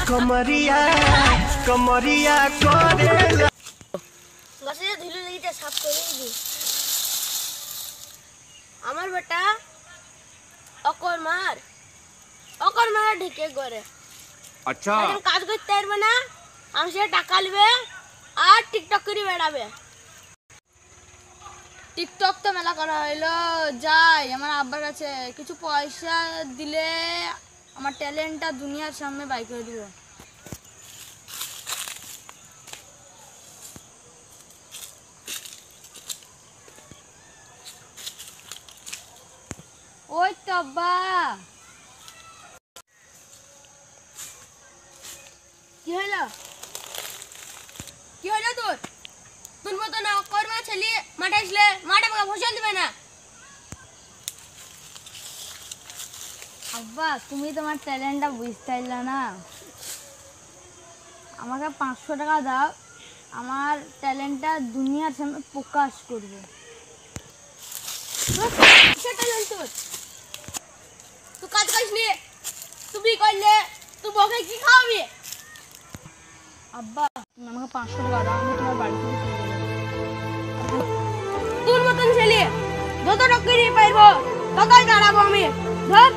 कमरिया कमरिया करेला গাছে ধুলো লেগেছে সাফ করে দি আমার বেটা অকর মার ঢেকে করে আচ্ছা এখন কাজ করতে পারবে না আমি সে টাকা নেবে আর টিকটক করে বেড়াবে টিকটক তো মেলা করা হইলো যাই আমার আব্বার কাছে কিছু পয়সা দিলে আমার ট্যালেন্টটা দুনিয়ার সামনে বাই করে দিব ওই তো আব্বা কি হলো তোর মতো না কর্মা ছেলে মাঠে আসলে মাঠে ফসল দিবে না আব্বা তুমি তোমার ট্যালেন্টটা বুঝতে পারলে না আমাকে 500 টাকা দাও আমার ট্যালেন্টটা দুনিয়ার সামনে প্রকাশ করব তুই কাজ করিস নি তুমি করলে তুই বকে কি খাওয়াবি আব্বা তুমি আমাকে 500 টাকা দাও আমি তোমার বাড়ি থেকে চলে যাব তোর মতন ছেলে যত টাকা নিয়ে পারবো ততই দাঁড়াবো আমি ধর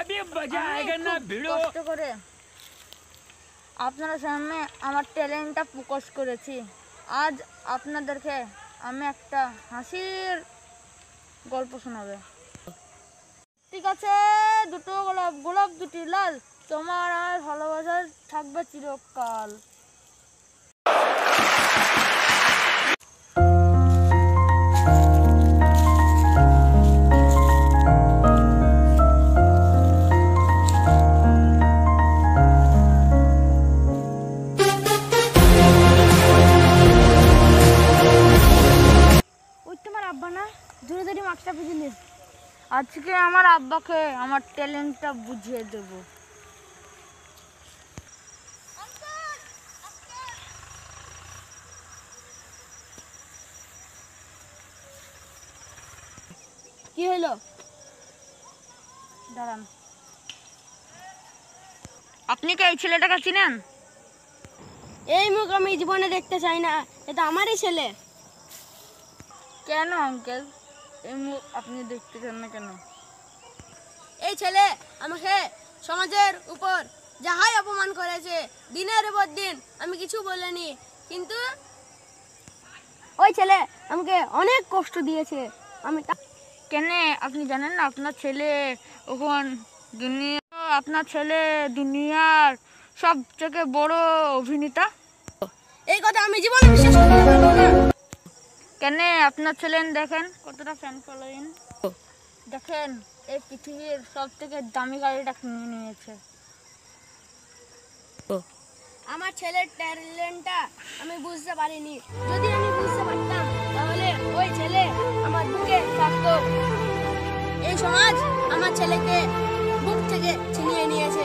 अभी मजा आएगा ना भिड़ो কষ্ট করে আপনাদের সামনে আমার ট্যালেন্টটা প্রকাশ করেছি আজ আপনাদেরকে আমি একটা হাসির গল্প শোনাবে ঠিক আছে দুটো গোলাপ দুটি লাল তোমার আর ভালোবাসা থাকবে চিরকাল ধরে মাছটা বুঝিনি আজকে আমার আব্বাকে আমার ট্যালেন্টটা বুঝিয়ে দেব কি হলো দাঁড়ান আপনি কি এই ছেলেটাকে চিনেন এই মুখ আমি জীবনে দেখতে চাই না এটা আমারই ছেলে কেন আঙ্কেল এই মুখ আপনি দেখতে চান না কেন এই ছেলে আমাকে সমাজের উপর যাহাই অপমান করেছে দিনের পর দিন আমি কিছু বলিনি কিন্তু ওই ছেলে আমাকে অনেক কষ্ট দিয়েছে আমি কেন আপনি জানেন না আপনার ছেলে দুনিয়ার সবথেকে বড় অভিনেতা এই কথা আমি জীবনে বিশ্বাস করতে পারবো না কেন আপনার ছেলে দেখেন কতটা ফ্যান ফলোইং দেখেন এই পৃথিবীর সবথেকে দামি গাড়িটা কিনে নিয়েছে আমার ছেলের ট্যালেন্টটা আমি বুঝতে পারিনি যদি আমি বুঝতে পারতাম তাহলে ওই ছেলে আমার বুকে থাকতো এই সমাজ আমার ছেলেকে বুক থেকে ছিনিয়ে নিয়েছে